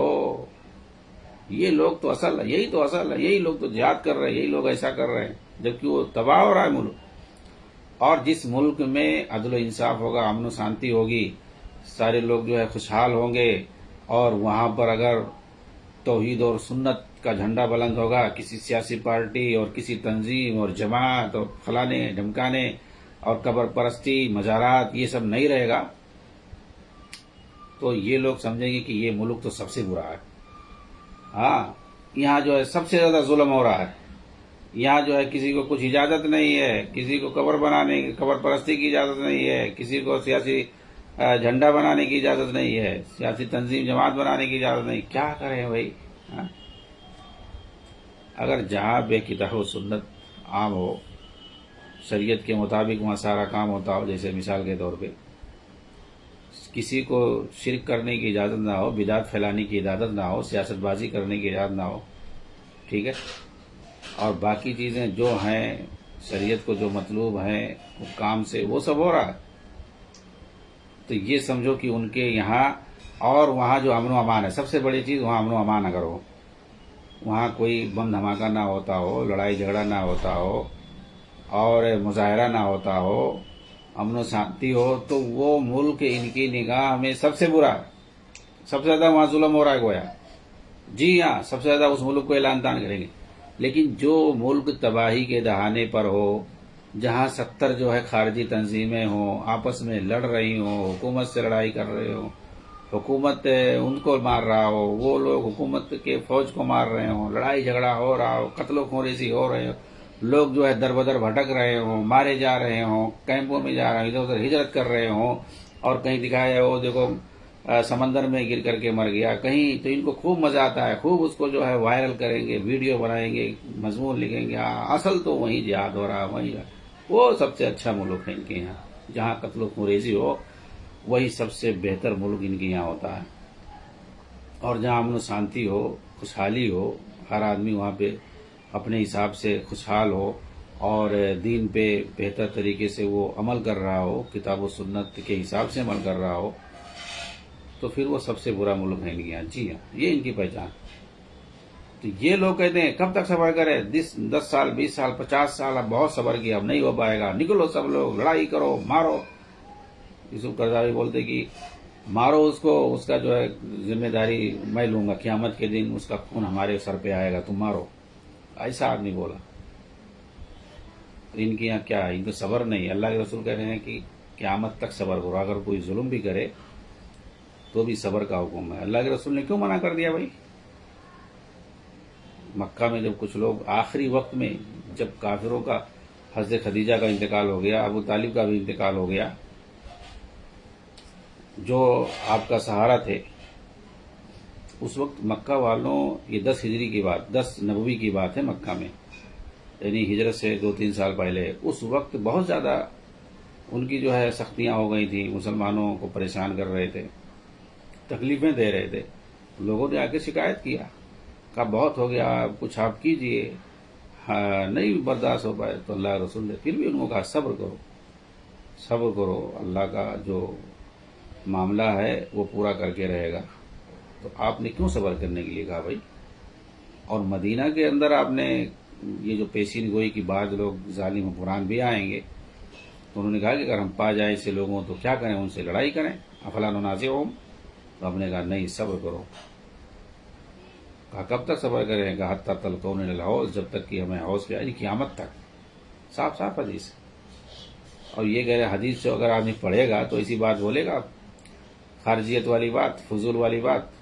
A: یہ لوگ تو اصل ہے، یہی تو اصل ہے، یہی لوگ تو جہاد کر رہے ہیں، یہی لوگ ایسا کر رہے ہیں، جبکہ وہ تباہ ہو رہا ہے ملک۔ اور جس ملک میں عدل و انصاف ہوگا، امن و شانتی ہوگی، سارے لوگ جو ہے خوشحال ہوں گے، اور وہاں پر اگر توحید اور سنت کا جھنڈا بلند ہوگا، کسی سیاسی پارٹی اور کسی تنظیم اور جماعت اور پھلانے ڈھمکانے اور قبر پرستی، مزارات، یہ سب نہیں رہے گا، تو یہ لوگ سمجھیں گے کہ یہ ملک تو سب سے برا ہے۔ ہاں، یہاں جو ہے سب سے زیادہ ظلم ہو رہا ہے، یہاں جو ہے کسی کو کچھ اجازت نہیں ہے، کسی کو قبر بنانے، قبر پرستی کی اجازت نہیں ہے، کسی کو سیاسی جھنڈا بنانے کی اجازت نہیں ہے، سیاسی تنظیم جماعت بنانے کی اجازت نہیں۔ کیا کریں بھائی؟ ہاں؟ اگر جہاں بے کتاب و سنت عام ہو، شریعت کے مطابق وہاں سارا کام ہوتا ہو، جیسے مثال کے طور پہ کسی کو شرک کرنے کی اجازت نہ ہو، بدعت پھیلانے کی اجازت نہ ہو، سیاست بازی کرنے کی اجازت نہ ہو، ٹھیک ہے، اور باقی چیزیں جو ہیں شریعت کو جو مطلوب ہیں کام سے، وہ سب ہو رہا ہے، تو یہ سمجھو کہ ان کے یہاں اور وہاں جو امن و امان ہے، سب سے بڑی چیز وہاں امن و امان اگر ہو، وہاں کوئی بم دھماکہ نہ ہوتا ہو، لڑائی جھگڑا نہ ہوتا ہو اور مظاہرہ نہ ہوتا ہو، امن و شانتی ہو، تو وہ ملک ان کی نگاہ میں سب سے برا ہے، سب سے زیادہ وہاں ظلم ہو رہا ہے گویا۔ جی ہاں، سب سے زیادہ اس ملک کو اعلان تان کریں گے۔ لیکن جو ملک تباہی کے دہانے پر ہو، جہاں 70 جو ہے خارجی تنظیمیں ہوں، آپس میں لڑ رہی ہوں، حکومت سے لڑائی کر رہے ہوں، حکومت ان کو مار رہا ہو، وہ لوگ حکومت کے فوج کو مار رہے ہوں، لڑائی جھگڑا ہو رہا ہو، قتل و خونریزی ہو رہے ہو، لوگ جو ہے در بدر بھٹک رہے ہوں، مارے جا رہے ہوں، کیمپوں میں جا رہے ہیں، ادھر ادھر ہجرت کر رہے ہوں، اور کہیں دکھایا ہو دیکھو سمندر میں گر کر کے مر گیا کہیں، تو ان کو خوب مزہ آتا ہے، خوب اس کو جو ہے وائرل کریں گے، ویڈیو بنائیں گے، مضمون لکھیں گے، اصل تو وہیں جہاد ہو رہا ہے، وہیں وہ سب سے اچھا ملک ہے ان کے یہاں، جہاں قتل و خونریزی ہو وہی سب سے بہتر ملک ان کے یہاں ہوتا ہے، اور جہاں امن و شانتی ہو، خوشحالی ہو، ہر آدمی وہاں پہ اپنے حساب سے خوشحال ہو اور دین پہ بہتر طریقے سے وہ عمل کر رہا ہو، کتاب و سنت کے حساب سے عمل کر رہا ہو، تو پھر وہ سب سے برا ملک ہے ان کے یہاں۔ جی ہاں، یہ ان کی پہچان۔ تو یہ لوگ کہتے ہیں کب تک صبر کرے، 10 سال 20 سال 50 سال، اب بہت صبر کیا، اب نہیں ہو پائے گا، نکلو سب لوگ، لڑائی کرو، مارو۔ یوسف قرضاوی بولتے کہ مارو اس کو، اس کا جو ہے ذمہ داری میں لوں گا، قیامت کے دن اس کا خون ہمارے سر پہ آئے گا، تم مارو۔ ایسا آدمی بولا۔ ان کے یہاں کیا ہے، ان کو صبر نہیں۔ اللہ کے رسول کہہ رہے ہیں کہ قیامت تک صبر کرو، اگر کوئی ظلم بھی کرے تو بھی صبر کا حکم ہے۔ اللہ کے رسول نے کیوں منع کر دیا بھائی؟ مکہ میں جب کچھ لوگ آخری وقت میں، جب کافروں کا حضرت خدیجہ کا انتقال ہو گیا، ابو طالب کا بھی انتقال ہو گیا، جو آپ کا سہارا تھے، اس وقت مکہ والوں، یہ 10 ہجری کی بات، 10 نبوی کی بات ہے، مکہ میں یعنی ہجرت سے 2-3 سال پہلے، اس وقت بہت زیادہ ان کی جو ہے سختیاں ہو گئی تھیں، مسلمانوں کو پریشان کر رہے تھے، تکلیفیں دے رہے تھے۔ لوگوں نے آ کے شکایت کیا، کہا بہت ہو گیا، کچھ آپ کیجئے، نہیں برداشت ہو پائے، تو اللہ رسول نے پھر بھی ان کو کہا صبر کرو، صبر کرو، اللہ کا جو معاملہ ہے وہ پورا کر کے رہے گا۔ تو آپ نے کیوں صبر کرنے کے لیے کہا بھائی؟ اور مدینہ کے اندر آپ نے یہ جو پیشین گوئی کی بعض لوگ ظالم و بران بھی آئیں گے، تو انہوں نے کہا کہ اگر ہم پا جائیں ایسے لوگوں تو کیا کریں، ان سے لڑائی کریں، افلا ننازعہم؟ تو ہم نے کہا نہیں، صبر کرو۔ کہا کب تک صبر کریں؟ کہا حتی تلقون الحوض، جب تک کہ ہمیں حوض پہ، یعنی قیامت تک۔ صاف صاف حدیث ہے۔ اور یہ کہہ رہے حدیث سے اگر آدمی پڑھے گا تو اسی بات بولے گا، خارجیت والی بات، فضول والی بات،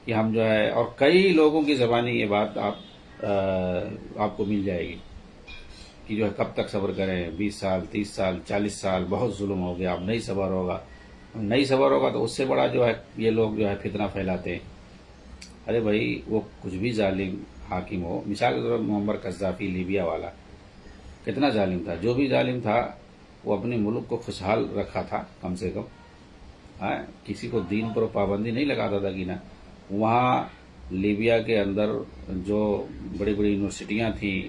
A: کہ ہم جو ہے، اور کئی لوگوں کی زبانی یہ بات آپ کو مل جائے گی کہ جو ہے کب تک صبر کریں، 20 سال 30 سال 40 سال بہت ظلم ہو گیا، اب نہیں صبر ہوگا، نہیں صبر ہوگا تو اس سے بڑا جو ہے یہ لوگ جو ہے فتنہ پھیلاتے ہیں۔ ارے بھائی وہ کچھ بھی ظالم حاکم ہو، مثال کے طور پر معمر قذافی لیبیا والا کتنا ظالم تھا، جو بھی ظالم تھا وہ اپنے ملک کو خوشحال رکھا تھا کم سے کم، کسی کو دین پر پابندی نہیں لگاتا تھا کہ نا۔ وہاں لیبیا کے اندر جو بڑی بڑی یونیورسٹیاں تھیں،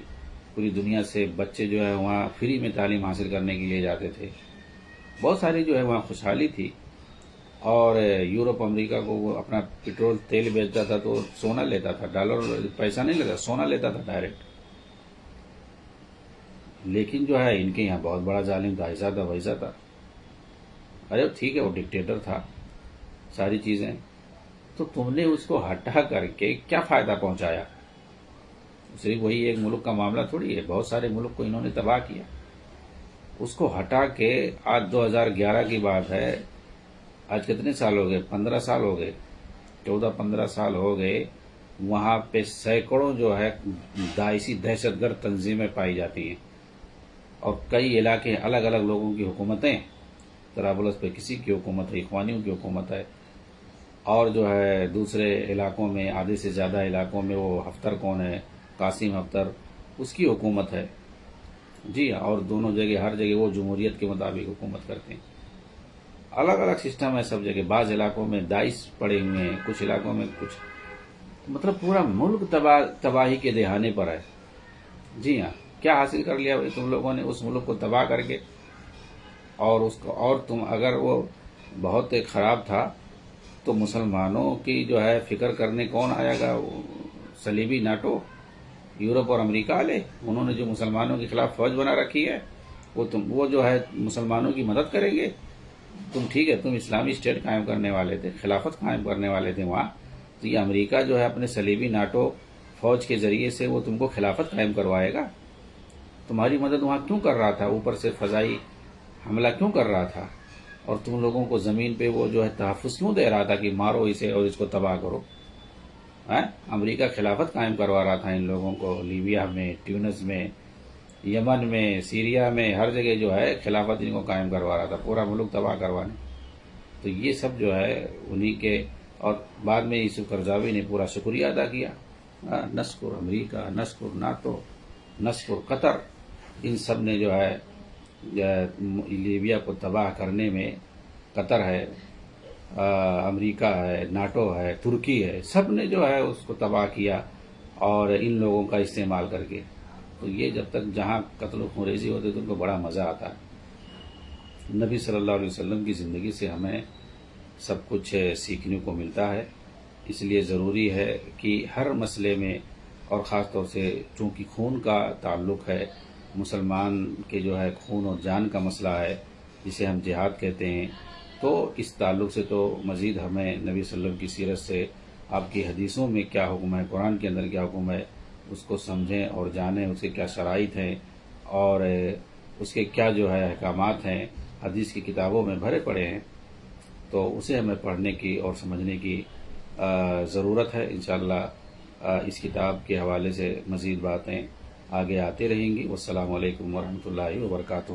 A: پوری دنیا سے بچے جو ہے وہاں فری میں تعلیم حاصل کرنے کے لیے جاتے تھے، بہت ساری جو ہے وہاں خوشحالی تھی۔ اور یورپ امریکہ کو وہ اپنا پٹرول تیل بیچتا تھا تو سونا لیتا تھا، ڈالر پیسہ نہیں لیتا، سونا لیتا تھا ڈائریکٹ۔ لیکن جو ہے ان کے یہاں بہت بڑا ظالم تھا، ایسا تھا ویسا تھا۔ ارے ٹھیک ہے وہ ڈکٹیٹر تھا، ساری چیزیں، تو تم نے اس کو ہٹا کر کے کیا فائدہ پہنچایا؟ صرف وہی ایک ملک کا معاملہ تھوڑی ہے، بہت سارے ملک کو انہوں نے تباہ کیا۔ اس کو ہٹا کے آج 2011 کی بات ہے، آج کتنے سال ہو گئے؟ 15 سال ہو گئے، 14-15 سال ہو گئے، وہاں پہ سینکڑوں جو ہے داعشی دہشت گرد تنظیمیں پائی جاتی ہیں، اور کئی علاقے الگ الگ لوگوں کی حکومتیں، طرابلس پہ کسی کی حکومت ہے، اخوانیوں کی حکومت ہے، اور جو ہے دوسرے علاقوں میں آدھے سے زیادہ علاقوں میں وہ ہفتر کون ہے، قاسم ہفتر، اس کی حکومت ہے جی، اور دونوں جگہ ہر جگہ وہ جمہوریت کے مطابق حکومت کرتے ہیں۔ الگ الگ سسٹم ہے سب جگہ، بعض علاقوں میں داعش پڑے ہوئے ہیں، کچھ علاقوں میں کچھ، مطلب پورا ملک تباہی کے دہانے پر ہے۔ جی ہاں، کیا حاصل کر لیا تم لوگوں نے اس ملک کو تباہ کر کے؟ اور اس کو، اور تم اگر وہ بہت خراب تھا تو مسلمانوں کی جو ہے فکر کرنے کون آئے گا؟ صلیبی ناٹو، یورپ اور امریکہ والے، انہوں نے جو مسلمانوں کے خلاف فوج بنا رکھی ہے، وہ جو ہے مسلمانوں کی مدد کریں گے؟ تم ٹھیک ہے، تم اسلامی اسٹیٹ قائم کرنے والے تھے، خلافت قائم کرنے والے تھے وہاں، تو یہ امریکہ جو ہے اپنے صلیبی ناٹو فوج کے ذریعے سے وہ تم کو خلافت قائم کروائے گا؟ تمہاری مدد وہاں کیوں کر رہا تھا؟ اوپر سے فضائی حملہ کیوں کر رہا تھا؟ اور تم لوگوں کو زمین پہ وہ جو ہے تحفظ کیوں دے رہا تھا کہ مارو اسے اور اس کو تباہ کرو؟ امریکہ خلافت قائم کروا رہا تھا ان لوگوں کو، لیبیا میں، ٹیونس میں، یمن میں، سیریا میں، ہر جگہ جو ہے خلافت ان کو قائم کروا رہا تھا، پورا ملک تباہ کروانے۔ تو یہ سب جو ہے انہی کے، اور بعد میں یوسف قرضاوی نے پورا شکریہ ادا کیا، نشکر امریکہ، نشکر ناٹو، نشکر قطر، ان سب نے جو ہے لیبیا کو تباہ کرنے میں، قطر ہے، امریکہ ہے، ناٹو ہے، ترکی ہے، سب نے جو ہے اس کو تباہ کیا، اور ان لوگوں کا استعمال کر کے۔ تو یہ جب تک جہاں قتل و خونریزی ہوتے تو ان کو بڑا مزہ آتا ہے۔ نبی صلی اللہ علیہ وسلم کی زندگی سے ہمیں سب کچھ سیکھنے کو ملتا ہے، اس لیے ضروری ہے کہ ہر مسئلے میں، اور خاص طور سے چونکہ خون کا تعلق ہے، مسلمان کے جو ہے خون اور جان کا مسئلہ ہے، جسے ہم جہاد کہتے ہیں، تو اس تعلق سے تو مزید ہمیں نبی صلی اللہ علیہ وسلم کی سیرت سے، آپ کی حدیثوں میں کیا حکم ہے، قرآن کے اندر کیا حکم ہے، اس کو سمجھیں اور جانیں، اس کے کیا شرائط ہیں، اور اس کے کیا جو ہے احکامات ہیں، حدیث کی کتابوں میں بھرے پڑے ہیں، تو اسے ہمیں پڑھنے کی اور سمجھنے کی ضرورت ہے۔ انشاءاللہ اس کتاب کے حوالے سے مزید باتیں آگے آتے رہیں گی۔ والسلام علیکم ورحمۃ اللہ وبرکاتہ۔